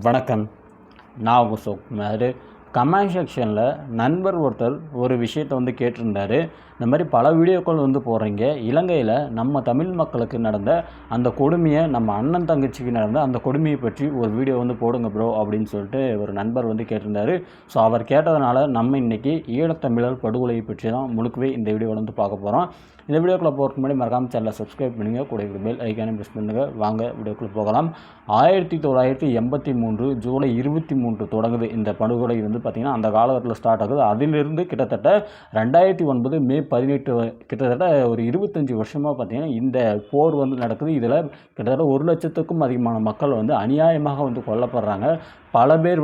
வணக்கம். நான் உங்கள் சோக்குமார். கமெண்ட் செக்ஷனில் நண்பர் ஒருத்தர் ஒரு விஷயத்தை கேட்டிருந்தார். இந்த மாதிரி பல வீடியோக்கள் போடுறீங்க, இலங்கையில் நம்ம தமிழ் மக்களுக்கு நடந்த அந்த கொடுமையை, நம்ம அண்ணன் தங்கச்சிக்கு நடந்த அந்த கொடுமையை பற்றி ஒரு வீடியோ போடுங்க ப்ரோ அப்படின்னு சொல்லிட்டு ஒரு நண்பர் கேட்டிருந்தார். ஸோ அவர் கேட்டதுனால நம்ம இன்றைக்கி ஈழத்தமிழர் படுகொலையை பற்றி தான் முழுக்கவே இந்த வீடியோவில் பார்க்க போகிறோம். இந்த வீடியோக்குள்ளே போகிறதுக்கு முன்னாடி மறக்காமல் சேனலை சப்ஸ்கிரைப் பண்ணுங்கள், கூட பெல் ஐக்கானே ப்ரெஸ் பண்ணுங்கள். வாங்க வீடியோக்குள்ளே போகலாம். 1983 ஜூலை 23 தொடங்குது இந்த படுகொலை. பார்த்திங்கன்னா அந்த காலகட்டத்தில் ஸ்டார்ட் ஆகுது. அதிலிருந்து கிட்டத்தட்ட 2009 மே 18 கிட்டத்தட்ட ஒரு 25 வருஷமாக பார்த்திங்கன்னா இந்த போர் நடக்குது. இதில் கிட்டத்தட்ட 1 லட்சத்துக்கும் அதிகமான மக்கள் அநியாயமாக கொல்லப்படுறாங்க. பல பேர்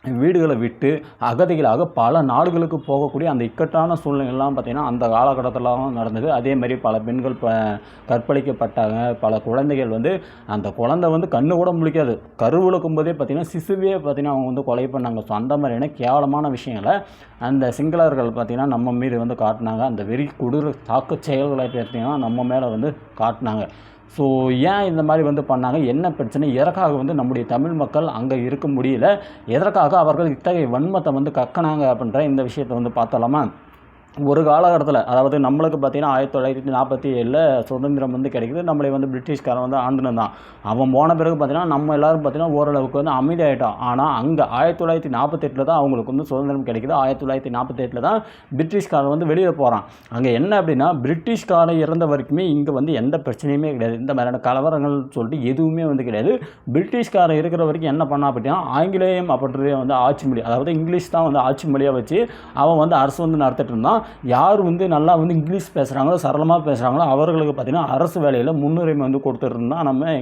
வீடுகளை விட்டு அகதிகளாக பல நாடுகளுக்கு போகக்கூடிய அந்த இக்கட்டான சூழ்நிலைகள்லாம் பார்த்திங்கன்னா அந்த காலகட்டத்திலாம் நடந்தது. அதே மாதிரி பல பெண்கள் கற்பழிக்கப்பட்டாங்க. பல குழந்தைகள் அந்த குழந்தை கண்ணு கூட முழிக்காது, கருவுழுக்கும் போதே பார்த்திங்கன்னா சிசுவே பார்த்திங்கன்னா அவங்க கொலை பண்ணாங்க. ஸோ அந்த மாதிரியான கேவலமான விஷயங்களை அந்த சிங்களர்கள் பார்த்திங்கன்னா நம்ம மீது காட்டினாங்க. அந்த வெறி கொடூர தாக்கு செயல்களை பார்த்திங்கன்னா நம்ம மேலே காட்டினாங்க. ஸோ ஏன் இந்த மாதிரி பண்ணாங்க, என்ன பிரச்சனை, எதற்காக நம்முடைய தமிழ் மக்கள் அங்கே இருக்க முடியல, எதற்காக அவர்கள் இத்தகைய வன்மத்தை கக்கினாங்க அப்படின்ற இந்த விஷயத்தை பார்த்தலாமா. ஒரு காலகட்டத்தில், அதாவது நம்மளுக்கு பார்த்திங்கன்னா 1947 சுதந்திரம் கிடைக்குது. நம்மளை பிரிட்டிஷ்காரன் ஆண்டுனு தான். அவன் போன பிறகு பார்த்திங்கன்னா நம்ம எல்லோரும் பார்த்திங்கன்னா ஓரளவுக்கு அமைதியாகிட்டோம். ஆனால் அங்கே 1948 தான் அவங்களுக்கு சுதந்திரம் கிடைக்குது. 1948 தான் பிரிட்டிஷ்காரன் வெளியில் போகிறான். அங்கே என்ன அப்படின்னா, பிரிட்டிஷ்காரன் இறந்த வரைக்குமே இங்கே எந்த பிரச்சனையுமே கிடையாது. இந்த மாதிரியான கலவரங்கள் சொல்லிட்டு எதுவுமே கிடையாது. பிரிட்டிஷ்காரன் இருக்கிற வரைக்கும் என்ன பண்ணா அப்படின்னா, ஆங்கிலேயம் அப்படின்றதே ஆட்சி மொழி, அதாவது இங்கிலீஷ் தான் ஆட்சி மொழியாக வச்சு அவன் அரசு நடத்திட்டு இருந்தான். யார் நல்லா இங்கிலீஷ் பேசுகிறாங்களோ, சரளமாக பேசுகிறாங்களோ அவர்களுக்கு பார்த்திங்கன்னா அரசு வேலையில் முன்னுரிமை கொடுத்துருந்தான் நம்ம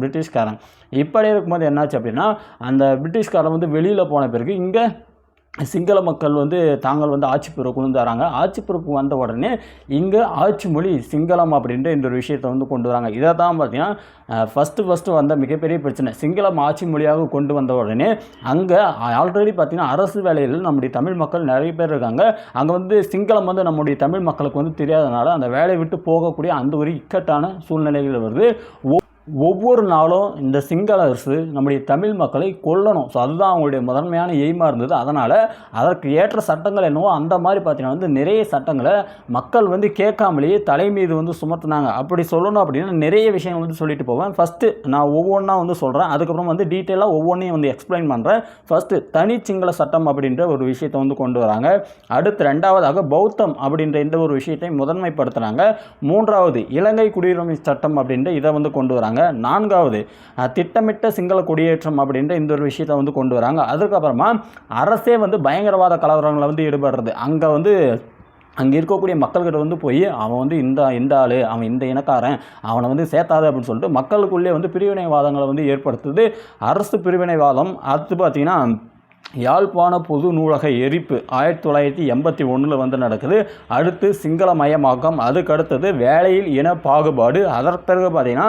பிரிட்டிஷ்காரன். இப்படி இருக்கும்போது என்னாச்சு அப்படின்னா, அந்த பிரிட்டிஷ்காரன் வெளியில் போன பிறகு இங்கே சிங்கள மக்கள் தாங்கள் ஆட்சி பொறுப்பு கொண்டு வராங்க. ஆட்சி பொறுப்பு வந்த உடனே இங்கே ஆட்சி மொழி சிங்களம் அப்படின்ற இந்த ஒரு விஷயத்தை கொண்டு வராங்க. இதை தான் பார்த்திங்கன்னா ஃபஸ்ட்டு வந்த மிகப்பெரிய பிரச்சனை. சிங்களம் ஆட்சி மொழியாக கொண்டு வந்த உடனே அங்கே ஆல்ரெடி பார்த்திங்கன்னா அரசு வேலையில் நம்முடைய தமிழ் மக்கள் நிறைய பேர் இருக்காங்க. அங்கே சிங்களம் நம்முடைய தமிழ் மக்களுக்கு தெரியாதனால அந்த வேலையை விட்டு போகக்கூடிய அந்த ஒரு இக்கட்டான சூழ்நிலைகள் வருது. ஒவ்வொரு நாளும் இந்த சிங்கள அரசு நம்முடைய தமிழ் மக்களை கொல்லணும். ஸோ அதுதான் அவங்களுடைய முதன்மையான எய்மாக இருந்தது. அதனால் அதற்கு ஏற்ற சட்டங்கள் என்னவோ அந்த மாதிரி பார்த்தீங்கன்னா நிறைய சட்டங்களை மக்கள் கேட்காமலேயே தலை மீது சுமத்துனாங்க. அப்படி சொல்லணும் அப்படின்னா நிறைய விஷயம் சொல்லிட்டு போவேன். ஃபஸ்ட்டு நான் ஒவ்வொன்றா சொல்கிறேன், அதுக்கப்புறம் டீட்டெயிலாக ஒவ்வொன்றையும் எக்ஸ்பிளைன் பண்ணுறேன். ஃபஸ்ட்டு தனி சிங்கள சட்டம் அப்படின்ற ஒரு விஷயத்தை கொண்டு வராங்க. அடுத்து ரெண்டாவதாக பௌத்தம் அப்படின்ற இந்த ஒரு விஷயத்தை முதன்மைப்படுத்துகிறாங்க. மூன்றாவது இலங்கை குடியுரிமை சட்டம் அப்படின்ற இதை கொண்டு வராங்க. நான்காவது திட்டமிட்ட சிங்கள குடியேற்றம் அப்படின்ற இந்த ஒரு விஷயத்தை கொண்டு வராங்க. அதுக்கப்புறமா அரசே பயங்கரவாத கலவரங்களை ஈடுபடுறது. அங்கே இருக்கக்கூடிய மக்கள்கிட்ட போய் அவன் இந்த ஆள், அவன் இந்த இனக்காரன், அவனை சேர்த்தாது அப்படின்னு சொல்லிட்டு மக்களுக்குள்ளே பிரிவினைவாதங்களை ஏற்படுத்துது அரசு பிரிவினைவாதம். அடுத்து பார்த்திங்கன்னா யாழ்ப்பாண பொது நூலக எரிப்பு 1981 நடக்குது. அடுத்து சிங்களமயமாக்கம், அதுக்கடுத்தது வேலையில் இன பாகுபாடு, அதற்கு பிறகு பார்த்திங்கன்னா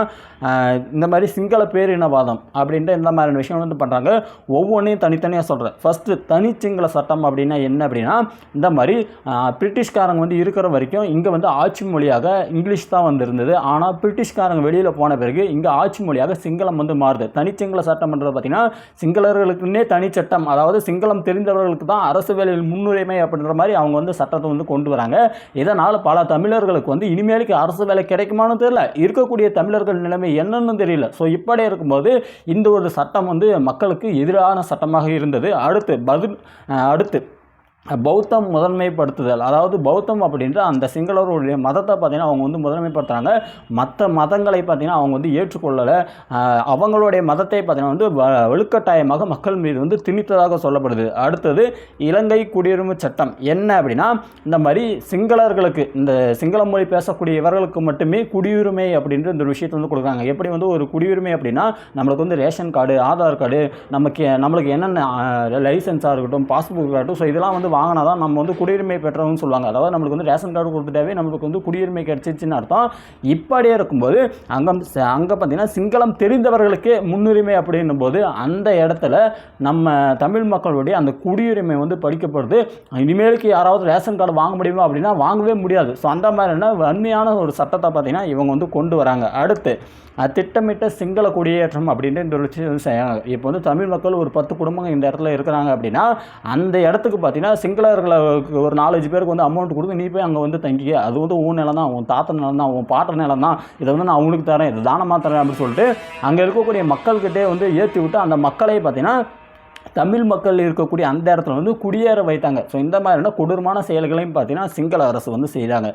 இந்த மாதிரி சிங்கள பேரினவாதம் அப்படின்ற இந்த மாதிரியான விஷயம் பண்ணுறாங்க. ஒவ்வொன்றையும் தனித்தனியாக சொல்கிறேன். ஃபஸ்ட்டு தனி சிங்கள சட்டம் அப்படின்னா என்ன அப்படின்னா, இந்த மாதிரி பிரிட்டிஷ்காரங்க இருக்கிற வரைக்கும் இங்கே ஆட்சி மொழியாக இங்கிலீஷ் தான் இருந்தது. ஆனால் பிரிட்டிஷ்காரங்க வெளியில் போன பிறகு இங்கே ஆட்சி மொழியாக சிங்களம் மாறுது. தனிச்சிங்கள சட்டம்ன்றது பார்த்திங்கன்னா சிங்களர்களுக்குன்னே தனி சட்டம், அதாவது சிங்களம் தெரிந்தவர்களுக்கு தான் அரசு வேலையில் முன்னுரிமை அப்படின்ற மாதிரி அவங்க சட்டத்தை கொண்டு வராங்க. இதனால் பல தமிழர்களுக்கு இனிமேலுக்கு அரசு வேலை கிடைக்குமான்னு தெரியல, இருக்கக்கூடிய தமிழர்கள் நிலைமை என்னன்னு தெரியல. ஸோ இப்படி இருக்கும்போது இந்த ஒரு சட்டம் மக்களுக்கு எதிரான சட்டமாக இருந்தது. அடுத்து பௌத்தம் முதன்மைப்படுத்துதல், அதாவது பௌத்தம் அப்படின்ற அந்த சிங்களருடைய மதத்தை பார்த்திங்கன்னா அவங்க முதன்மைப்படுத்துகிறாங்க. மற்ற மதங்களை பார்த்திங்கன்னா அவங்க ஏற்றுக்கொள்ளலை. அவங்களுடைய மதத்தை பார்த்திங்கன்னா வலுக்கட்டாயமாக மக்கள் மீது திணித்ததாக சொல்லப்படுது. அடுத்தது இலங்கை குடியுரிமை சட்டம் என்ன அப்படின்னா, இந்த மாதிரி சிங்களர்களுக்கு, இந்த சிங்கள மொழி பேசக்கூடிய இவர்களுக்கு மட்டுமே குடியுரிமை அப்படின்ற இந்த விஷயத்தை கொடுக்குறாங்க. எப்படி ஒரு குடியுரிமை அப்படின்னா, நம்மளுக்கு ரேஷன் கார்டு, ஆதார் கார்டு, நம்மளுக்கு என்னென்ன லைசன்ஸாக இருக்கட்டும், பாஸ்புக்காக இருக்கட்டும், ஸோ இதெல்லாம் வாங்கினா தான் நம்ம வந்து குடியுரிமை பெற்றவங்க சொல்லுவாங்க. அதாவது நம்மளுக்கு வந்து ரேஷன் கார்டு கொடுத்துட்டாவே நம்மளுக்கு வந்து குடியுரிமை கிடைச்சிச்சுன்னு அர்த்தம். இப்படியே இருக்கும்போது அங்கே பார்த்தீங்கன்னா சிங்களம் தெரிந்தவர்களுக்கே முன்னுரிமை அப்படின்னும் போது அந்த இடத்துல நம்ம தமிழ் மக்களுடைய அந்த குடியுரிமை வந்து படிக்கப்படுது. இனிமேலுக்கு யாராவது ரேஷன் கார்டு வாங்க முடியுமா அப்படின்னா வாங்கவே முடியாது. ஸோ அந்த மாதிரியான வன்மையான ஒரு சட்டத்தை பார்த்தீங்கன்னா இவங்க வந்து கொண்டு வராங்க. அடுத்து திட்டமிட்ட சிங்கள குடியேற்றம் அப்படின்ட்டு ஒரு விஷயம் செய்யாங்க. இப்போ வந்து தமிழ் மக்கள் ஒரு 10 குடும்பங்கள் இந்த இடத்துல இருக்கிறாங்க அப்படின்னா அந்த இடத்துக்கு பார்த்தீங்கன்னா சிங்களர்களை ஒரு 4-5 பேருக்கு வந்து அமௌண்ட் கொடுத்து நீ போய் அங்கே வந்து தங்கிக்க, அது வந்து உன் நிலம் தான், உன் தாத்தன் நிலம் தான், உன் பாட்ட நிலம் தான், இதை வந்து நான் அவங்களுக்கு தரேன், இது தானமாக தரேன் அப்படின்னு சொல்லிட்டு அங்கே இருக்கக்கூடிய மக்கள்கிட்டே வந்து ஏற்றி விட்டு அந்த மக்களை பார்த்தீங்கன்னா தமிழ் மக்கள் இருக்கக்கூடிய அந்த இடத்துல வந்து குடியேற வைத்தாங்க. ஸோ இந்த மாதிரியான கொடூரமான செயல்களையும் பார்த்தீங்கன்னா சிங்கள அரசு வந்து செய்கிறாங்க.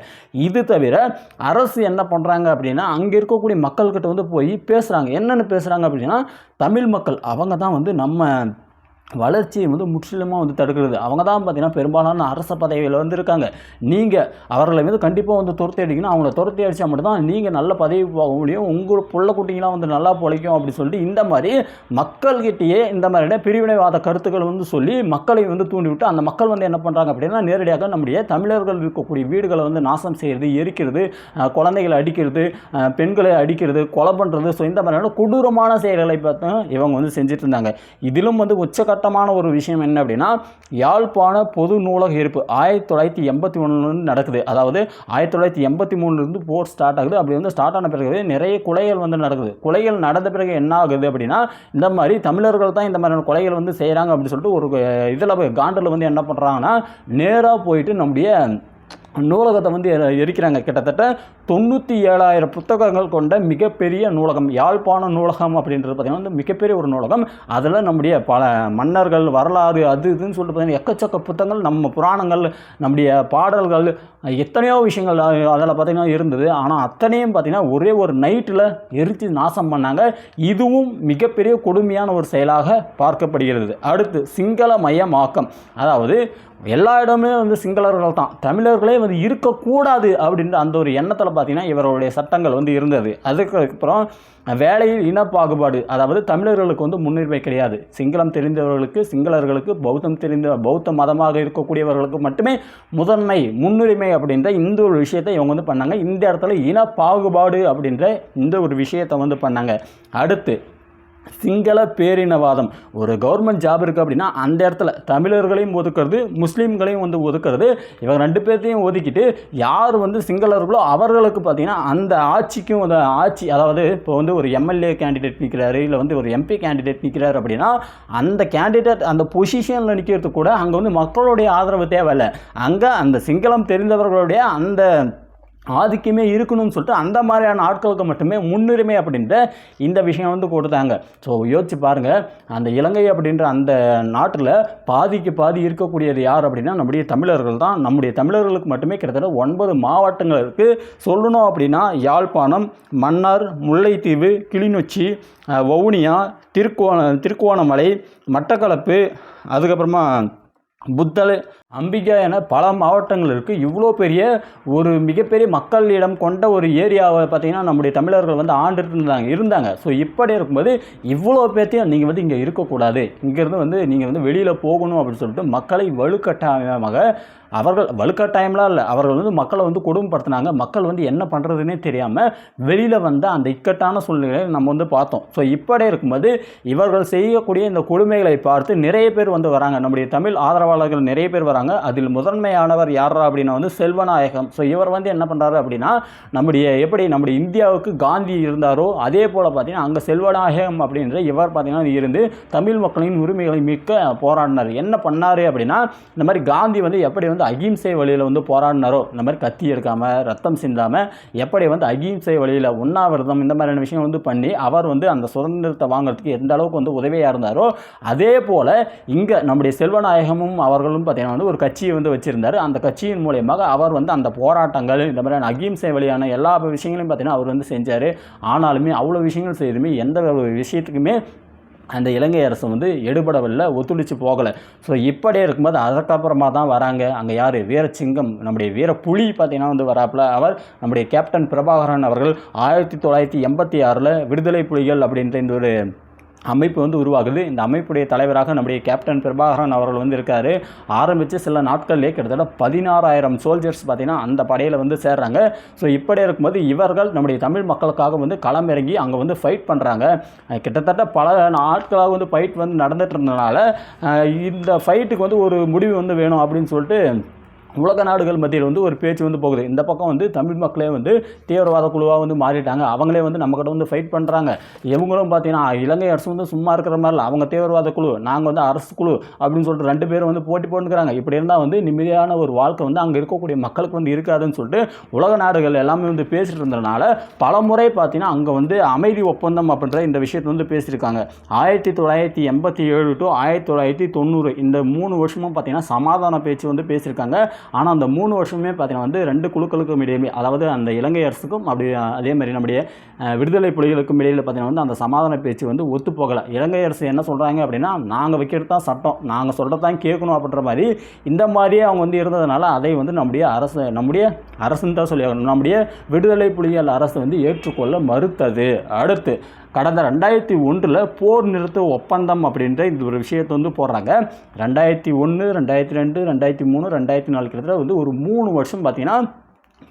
இது தவிர அரசு என்ன பண்ணுறாங்க அப்படின்னா அங்கே இருக்கக்கூடிய மக்கள்கிட்ட வந்து போய் பேசுகிறாங்க. என்னென்னு பேசுகிறாங்க அப்படின்னா தமிழ் மக்கள் அவங்க தான் வந்து நம்ம வளர்ச்சியை வந்து முற்றிலுமாக வந்து தடுக்கிறது. அவங்க தான் பார்த்தீங்கன்னா பெரும்பாலான அரச பதவியில் வந்து இருக்காங்க. நீங்கள் அவர்களை வந்து கண்டிப்பாக வந்து துரத்தி அடிக்கணும். அவங்கள துரத்தி அடித்தா மட்டும்தான் நீங்கள் நல்ல பதவி போக முடியும், உங்கள் புள்ள குட்டிங்களாம் வந்து நல்லா பொழைக்கும் அப்படின்னு சொல்லிட்டு இந்த மாதிரி மக்கள்கிட்டயே இந்த மாதிரியான பிரிவினைவாத கருத்துக்கள் வந்து சொல்லி மக்களை வந்து தூண்டிவிட்டு அந்த மக்கள் வந்து என்ன பண்ணுறாங்க அப்படின்னா நேரடியாக நம்முடைய தமிழர்கள் இருக்கக்கூடிய வீடுகளை வந்து நாசம் செய்கிறது, எரிக்கிறது, குழந்தைகளை அடிக்கிறது, பெண்களை அடிக்கிறது, கொலை பண்ணுறது. ஸோ இந்த மாதிரியான கொடூரமான செயல்களை பார்த்து இவங்க வந்து செஞ்சுட்டு இருந்தாங்க. இதிலும் வந்து உச்சக்கட்ட ஒரு விஷயம் என்ன அப்படின்னா யாழ்ப்பாண பொது நூலக இருப்பு 1981 நடக்குது. அதாவது 1983 போர் ஸ்டார்ட் ஆகுது. அப்படி வந்து ஸ்டார்ட் ஆன பிறகு நிறைய கொலைகள் வந்து நடக்குது. கொலைகள் நடந்த பிறகு என்ன ஆகுது அப்படின்னா இந்த மாதிரி தமிழர்கள் தான் இந்த மாதிரியான கொலைகள் வந்து செய்கிறாங்க அப்படின்னு சொல்லிட்டு ஒரு இதில் காண்டில் வந்து என்ன பண்ணுறாங்கன்னா நேராக போயிட்டு நம்முடைய நூலகத்தை வந்து எரிக்கிறாங்க. கிட்டத்தட்ட 97,000 புத்தகங்கள் கொண்ட மிகப்பெரிய நூலகம் யாழ்ப்பாண நூலகம் அப்படின்றது பார்த்திங்கன்னா வந்து மிகப்பெரிய ஒரு நூலகம். அதில் நம்முடைய பல மன்னர்கள் வரலாறு அது இதுன்னு சொல்லிட்டு பார்த்திங்கன்னா எக்கச்சக்க புத்தகங்கள், நம்ம புராணங்கள், நம்முடைய பாடல்கள், எத்தனையோ விஷயங்கள் அதில் பார்த்திங்கன்னா இருந்தது. ஆனால் அத்தனையும் பார்த்திங்கன்னா ஒரே ஒரு நைட்டில் எரித்து நாசம் பண்ணாங்க. இதுவும் மிகப்பெரிய கொடுமையான ஒரு செயலாக பார்க்கப்படுகிறது. அடுத்து சிங்களமயமாக்கம், அதாவது எல்லா இடமே வந்து சிங்களர்கள் தான், தமிழர்களே வந்து இருக்கக்கூடாது அப்படின்ற அந்த ஒரு எண்ணத்தில் பார்த்தீங்கன்னா இவருடைய சட்டங்கள் வந்து இருந்தது. அதுக்கப்புறம் வேலையில் இனப்பாகுபாடு, அதாவது தமிழர்களுக்கு வந்து முன்னுரிமை கிடையாது, சிங்களம் தெரிந்தவர்களுக்கு, சிங்களர்களுக்கு, பௌத்த மதமாக இருக்கக்கூடியவர்களுக்கு மட்டுமே முதன்மை முன்னுரிமை அப்படின்ற இந்த ஒரு விஷயத்தை இவங்க வந்து பண்ணாங்க. இந்த இடத்துல இனப்பாகுபாடு அப்படின்ற இந்த ஒரு விஷயத்தை வந்து பண்ணாங்க. அடுத்து சிங்கள பேரினவாதம், ஒரு கவர்மெண்ட் ஜாப் இருக்குது அப்படின்னா அந்த இடத்துல தமிழர்களையும் ஒதுக்கிறது, முஸ்லீம்களையும் வந்து ஒதுக்கிறது. இவங்க 2 பேர்த்தையும் ஒதுக்கிட்டு யார் வந்து சிங்களர்களோ அவர்களுக்கு பார்த்தீங்கன்னா அந்த ஆட்சிக்கும் ஆட்சி, அதாவது இப்போ வந்து ஒரு எம்எல்ஏ கேண்டிடேட் நிற்கிறாரு, இல்லை வந்து ஒரு எம்பி கேண்டிடேட் நிற்கிறாரு அப்படின்னா அந்த கேண்டிடேட் அந்த பொசிஷனில் நிற்கிறதுக்கு கூட அங்கே வந்து மக்களுடைய ஆதரவு தேவையில்லை, அங்கே அந்த சிங்களம் தெரிந்தவர்களுடைய அந்த ஆதிக்கமே இருக்கணும்னு சொல்லிட்டு அந்த மாதிரியான ஆட்களுக்கு மட்டுமே முன்னுரிமை அப்படின்ற இந்த விஷயம் வந்து கொடுத்தாங்க. ஸோ யோசிச்சு பாருங்கள், அந்த இலங்கை அப்படின்ற அந்த நாட்டில் பாதிக்கு பாதி இருக்கக்கூடியது யார் அப்படின்னா நம்முடைய தமிழர்கள் தான். நம்முடைய தமிழர்களுக்கு மட்டுமே கிட்டத்தட்ட 9 மாவட்டங்கள் இருக்குது. சொல்லணும் அப்படின்னா யாழ்ப்பாணம், மன்னார், முல்லைத்தீவு, கிளிநொச்சி, வவுனியா, திருக்கோணமலை, மட்டக்களப்பு, அதுக்கப்புறமா புத்தளை, அம்பிகா என பல மாவட்டங்கள் இருக்குது. இவ்வளோ பெரிய ஒரு மிகப்பெரிய மக்களிடம் கொண்ட ஒரு ஏரியாவை பார்த்திங்கன்னா நம்முடைய தமிழர்கள் வந்து ஆண்டுட்டு இருந்தாங்க. ஸோ இப்படி இருக்கும்போது இவ்வளோ பேர்த்தையும் நீங்கள் வந்து இங்கே இருக்கக்கூடாது, இங்கேருந்து வந்து நீங்கள் வந்து வெளியில் போகணும் அப்படின்னு சொல்லிட்டு மக்களை வலுக்கட்டாயமாக அவர்கள் வலுக்கட்டாயம்லாம் இல்லை, அவர்கள் வந்து மக்களை வந்து கொடுமைப்படுத்தினாங்க. மக்கள் வந்து என்ன பண்ணுறதுன்னே தெரியாமல் வெளியில் வந்த அந்த இக்கட்டான சூழ்நிலையை நம்ம வந்து பார்த்தோம். ஸோ இப்படி இருக்கும்போது இவர்கள் செய்யக்கூடிய இந்த கொடுமைகளை பார்த்து நிறைய பேர் வந்து வராங்க, நம்முடைய தமிழ் ஆதரவாளர்கள் நிறைய பேர் வராங்க. அதில் முதன்மையானவர் யாரா அப்படின்னா வந்து செல்வநாயகம். ஸோ இவர் வந்து என்ன பண்ணுறாரு அப்படின்னா எப்படி நம்முடைய இந்தியாவுக்கு காந்தி இருந்தாரோ அதே போல் பார்த்தீங்கன்னா அங்கே செல்வநாயகம் அப்படின்ற இவர் பார்த்தீங்கன்னா இருந்து தமிழ் மக்களின் உரிமைகளை மீட்க போராடினார். என்ன பண்ணார் அப்படின்னா இந்த மாதிரி காந்தி வந்து எப்படி வந்து அகிம்சை வழியில் வந்து போராடினாரோ, இந்த மாதிரி கத்தி எடுக்காமல் ரத்தம் சிந்தாமல் எப்படி வந்து அகிம்சை வழியில் உண்ணாவிரதம் இந்த மாதிரியான விஷயம் வந்து பண்ணி அவர் வந்து அந்த சுதந்திரத்தை வாங்குறதுக்கு எந்த அளவுக்கு வந்து உதவியாக இருந்தாரோ அதே போல் இங்கே நம்முடைய செல்வநாயகமும் அவர்களும் பார்த்தீங்கன்னா வந்து ஒரு கட்சியை வந்து வச்சுருந்தார். அந்த கட்சியின் மூலியமாக அவர் வந்து அந்த போராட்டங்கள் இந்த மாதிரியான அகிம்சை வழியான எல்லா விஷயங்களையும் பார்த்தீங்கன்னா அவர் வந்து செஞ்சார். ஆனாலுமே அவ்வளோ விஷயங்கள் செய்துமே எந்த ஒரு விஷயத்துக்குமே அந்த இலங்கை அரசு வந்து எடுபடவில்லை, ஒத்துழைச்சு போகலை. ஸோ இப்படியே இருக்கும்போது அதுக்கப்புறமா தான் வராங்க அங்கே யார், வீரசிங்கம், நம்முடைய வீரப்புலி பார்த்தீங்கன்னா வந்து வராப்பில். அவர் நம்முடைய கேப்டன் பிரபாகரன் அவர்கள் 1986 விடுதலை புலிகள் அப்படின்ற இந்த ஒரு அமைப்பு வந்து உருவாகுது. இந்த அமைப்புடைய தலைவராக நம்முடைய கேப்டன் பிரபாகரன் அவர்கள் வந்து இருக்கார். ஆரம்பித்து சில நாட்கள்லேயே கிட்டத்தட்ட 16,000 சோல்ஜர்ஸ் பார்த்திங்கன்னா அந்த படையில் வந்து சேர்றாங்க. ஸோ இப்படி இருக்கும்போது இவர்கள் நம்முடைய தமிழ் மக்களுக்காக வந்து களமிறங்கி அங்கே வந்து ஃபைட் பண்ணுறாங்க. கிட்டத்தட்ட பல நாட்களாக வந்து ஃபைட் வந்து நடந்துட்டு இருந்ததுனால இந்த ஃபைட்டுக்கு வந்து ஒரு முடிவு வந்து வேணும் அப்படின்னு சொல்லிட்டு உலக நாடுகள் மத்தியில் வந்து ஒரு பேச்சு வந்து போகுது. இந்த பக்கம் வந்து தமிழ் மக்களே வந்து தீவிரவாத குழுவாக வந்து மாறிட்டாங்க. அவங்களே வந்து நம்மக்கிட்ட வந்து ஃபைட் பண்ணுறாங்க. இவங்களும் பார்த்தீங்கன்னா இலங்கை அரசு வந்து சும்மா இருக்கிற மாதிரி இல்லை, அவங்க தீவிரவாத குழு, நாங்கள் வந்து அரசு குழு அப்படின்னு சொல்லிட்டு 2 பேரும் வந்து போட்டி போட்டுக்கிறாங்க. இப்படி இருந்தால் வந்து நிம்மதியான ஒரு வாழ்க்கை வந்து அங்கே இருக்கக்கூடிய மக்களுக்கு வந்து இருக்காதுன்னு சொல்லிட்டு உலக நாடுகள் எல்லாமே வந்து பேசிட்டு இருந்ததுனால பல முறை பார்த்தீங்கன்னா அங்கே வந்து அமைதி ஒப்பந்தம் அப்படின்ற இந்த விஷயத்தை வந்து பேசியிருக்காங்க. 1987 to 1990 இந்த 3 வருஷமும் பார்த்தீங்கன்னா சமாதான பேச்சு வந்து பேசியிருக்காங்க. ஆனால் அந்த 3 வருஷமே பார்த்தீங்கன்னா வந்து 2 குழுக்களுக்கும் இடையே, அதாவது அந்த இலங்கை அரசுக்கும் அப்படி அதே மாதிரி நம்முடைய விடுதலை புலிகளுக்கும் இடையில் பார்த்தீங்கன்னா வந்து அந்த சமாதான பேச்சு வந்து ஒத்து போகலை. இலங்கை அரசு என்ன சொல்கிறாங்க அப்படின்னா, நாங்கள் வைக்கிறது தான் சட்டம், நாங்கள் சொல்கிறது தான் கேட்கணும் அப்படின்ற மாதிரி இந்த மாதிரியே அவங்க வந்து இருந்ததுனால அதை வந்து நம்முடைய அரசுன்னு தான் சொல்லி நம்முடைய விடுதலை புலிகள் அரசு வந்து ஏற்றுக்கொள்ள மறுத்தது. அடுத்து கடந்த 2001 போர் நிறுத்த ஒப்பந்தம் அப்படின்ற இந்த ஒரு விஷயத்தை வந்து போடுறாங்க. 2001, 2002, 2003, 2004 கிட்டத்தட்ட வந்து ஒரு 3 வருஷம் பார்த்தீங்கன்னா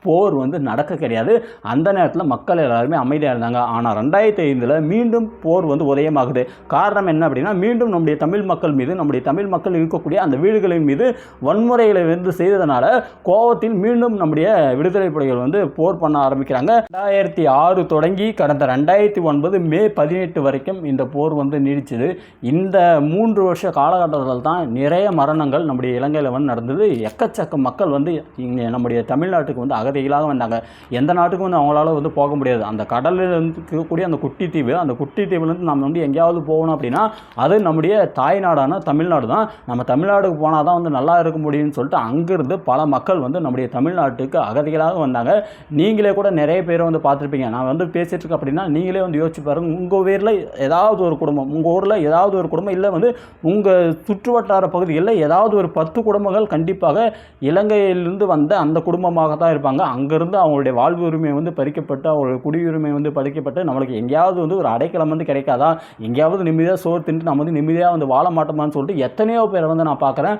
போர் வந்து நடக்க கிடையாது. அந்த நேரத்தில் மக்கள் எல்லாருமே அமைதியாக இருந்தாங்க. ஆனால் 2005 மீண்டும் போர் வந்து உதயமாகுது. காரணம் என்ன அப்படின்னா, மீண்டும் நம்முடைய தமிழ் மக்கள் மீது, நம்முடைய தமிழ் மக்கள் இருக்கக்கூடிய அந்த வீடுகளின் மீது வன்முறைகளை வந்து செய்ததனால கோபத்தில் மீண்டும் நம்முடைய விடுதலை புலிகள் வந்து போர் பண்ண ஆரம்பிக்கிறாங்க. 2006 தொடங்கி கடந்த 2009 மே 18 வரைக்கும் இந்த போர் வந்து நீடிச்சது. இந்த 3 வருஷ காலகட்டத்தில் தான் நிறைய மரணங்கள் நம்முடைய இலங்கையில் வந்து நடந்தது. எக்கச்சக்க மக்கள் வந்து இங்கே நம்முடைய தமிழ்நாட்டுக்கு வந்து அகதிகளாக வந்தாங்க. எந்த நாட்டுக்கும் வந்து அவங்களால வந்து போக முடியாது. அந்த கடலில் இருக்கக்கூடிய அந்த குட்டி தீவு, அந்த குட்டி தீவுலேருந்து நம்ம வந்து எங்கேயாவது போகணும் அப்படின்னா அது நம்முடைய தாய்நாடான தமிழ்நாடு தான். நம்ம தமிழ்நாடுக்கு போனால் தான் வந்து நல்லா இருக்க முடியும்னு சொல்லிட்டு அங்கேருந்து பல மக்கள் வந்து நம்முடைய தமிழ்நாட்டுக்கு அகதிகளாக வந்தாங்க. நீங்களே கூட நிறைய பேரை வந்து பார்த்துருப்பீங்க. நான் வந்து பேசிகிட்டு இருக்கேன் அப்படின்னா நீங்களே வந்து யோசிச்சு பாருங்கள். உங்கள் ஊரில் ஏதாவது ஒரு குடும்பம், உங்கள் ஊரில் ஏதாவது ஒரு குடும்பம், இல்லை வந்து உங்கள் சுற்றுவட்டார பகுதிகளில் ஏதாவது ஒரு 10 குடும்பங்கள் கண்டிப்பாக இலங்கையிலிருந்து வந்த அந்த குடும்பமாக தான் இருப்பாங்க. அங்கேருந்து அவங்களுடைய வாழ்வு உரிமை வந்து பறிக்கப்பட்டு, அவங்களுடைய குடியுரிமை வந்து பறிக்கப்பட்டு, நம்மளுக்கு எங்கேயாவது வந்து ஒரு அடைக்கலம் வந்து கிடைக்காதா, எங்கேயாவது நிம்மதியாக சோறு தின்ட்டு நம்ம வந்து நிம்மதியாக வந்து வாழ மாட்டோமான்னு சொல்லிட்டு எத்தனையோ பேரை வந்து நான் பார்க்குறேன்.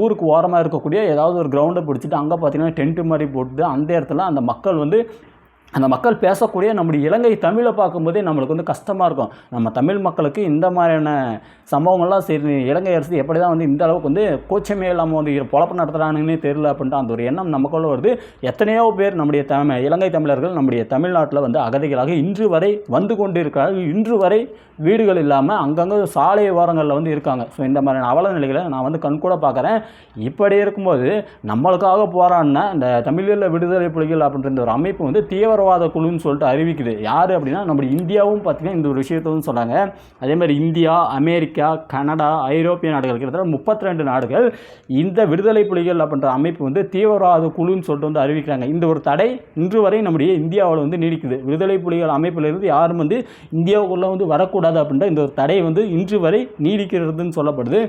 ஊருக்கு ஓரமாக இருக்கக்கூடிய ஏதாவது ஒரு கிரவுண்டை பிடிச்சிட்டு அங்கே பார்த்தீங்கன்னா டென்ட்டு மாதிரி போட்டு அந்த இடத்துல அந்த மக்கள் பேசக்கூடிய நம்முடைய இலங்கை தமிழை பார்க்கும்போதே நம்மளுக்கு வந்து கஷ்டமாக இருக்கும். நம்ம தமிழ் மக்களுக்கு இந்த மாதிரியான சம்பவங்கள்லாம் சரி, இலங்கை அரசு எப்படி தான் வந்து இந்த அளவுக்கு வந்து கோச்சமே இல்லாமல் வந்து பொழப்பு நடத்துகிறானுன்னே தெரியல அப்படின்ட்டு அந்த ஒரு எண்ணம் நமக்குள்ள வருது. எத்தனையோ பேர் நம்முடைய இலங்கை தமிழர்கள் நம்முடைய தமிழ்நாட்டில் வந்து அகதிகளாக இன்று வரை வந்து கொண்டு இருக்கிறார்கள். இன்று வரை வீடுகள் இல்லாமல் அங்கங்கே சாலை ஓரங்களில் வந்து இருக்காங்க. ஸோ இந்த மாதிரியான அவல நிலைகளை நான் வந்து கண்கூட பார்க்குறேன். இப்படி இருக்கும்போது நம்மளுக்காக போராடின இந்த தமிழீழ விடுதலை புலிகள் அப்படின்ற ஒரு அமைப்பு வந்து தீவிரவாத குழுன்னு சொல்லிட்டு அறிவிக்குது. யார் அப்படின்னா நம்முடைய இந்தியாவும் பார்த்திங்கன்னா இந்த ஒரு விஷயத்தை வந்து சொன்னாங்க. அதே மாதிரி இந்தியா, அமெரிக்கா, கனடா, ஐரோப்பிய நாடுகள் கிட்டத்தட்ட 32 நாடுகள் இந்த விடுதலை புலிகள் அப்படின்ற அமைப்பு வந்து தீவிரவாத குழுன்னு சொல்லிட்டு வந்து அறிவிக்கிறாங்க. இந்த ஒரு தடை இன்று வரை நம்முடைய இந்தியாவில் வந்து நீடிக்குது. விடுதலை புலிகள் அமைப்பிலிருந்து யாரும் வந்து இந்தியாவுக்குள்ளே வந்து வரக்கூடாது அப்படின்ற இந்த ஒரு தடை வந்து இன்று வரை நீடிக்கிறதுன்னு சொல்லப்படுது.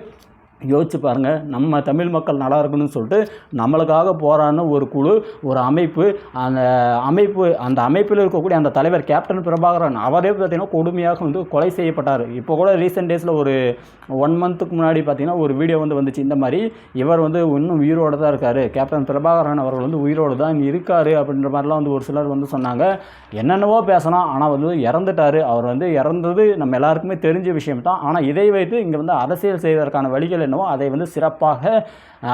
யோசிச்சு பாருங்கள், நம்ம தமிழ் மக்கள் நல்லா இருக்கணும்னு சொல்லிட்டு நம்மளுக்காக போராடின ஒரு குழு, ஒரு அமைப்பு, அந்த அமைப்பில் இருக்கக்கூடிய அந்த தலைவர் கேப்டன் பிரபாகரன் அவரே பார்த்திங்கன்னா கொடுமையாக வந்து கொலை செய்யப்பட்டார். இப்போ கூட ரீசெண்ட் டேஸில் ஒரு 1 மந்த்துக்கு முன்னாடி பார்த்திங்கன்னா ஒரு வீடியோ வந்து வந்துச்சு. இந்த மாதிரி இவர் வந்து இன்னும் உயிரோடு தான் இருக்கார், கேப்டன் பிரபாகரன் அவர்கள் வந்து உயிரோடு தான் இருக்கார் அப்படின்ற மாதிரிலாம் வந்து ஒரு சிலர் வந்து சொன்னாங்க. என்னென்னவோ பேசலாம், ஆனால் வந்து இறந்துட்டார். அவர் வந்து இறந்தது நம்ம எல்லாருக்குமே தெரிஞ்ச விஷயம் தான். ஆனால் இதை வைத்து இங்கே வந்து அரசியல் செய்வதற்கான வழிகள் என்னவோ அதை வந்து சிறப்பாக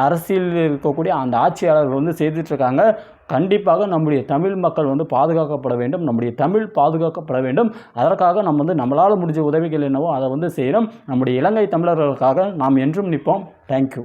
அரசியலில் இருக்கக்கூடிய அந்த ஆட்சியாளர்கள் வந்து செய்துட்ருக்காங்க. கண்டிப்பாக நம்முடைய தமிழ் மக்கள் வந்து பாதுகாக்கப்பட வேண்டும், நம்முடைய தமிழ் பாதுகாக்கப்பட வேண்டும். அதற்காக நம்ம வந்து நம்மளால் முடிஞ்ச உதவிகள் என்னவோ அதை வந்து செய்யணும். நம்முடைய இலங்கை தமிழர்களுக்காக நாம் என்றும் நிற்போம். தேங்க்யூ.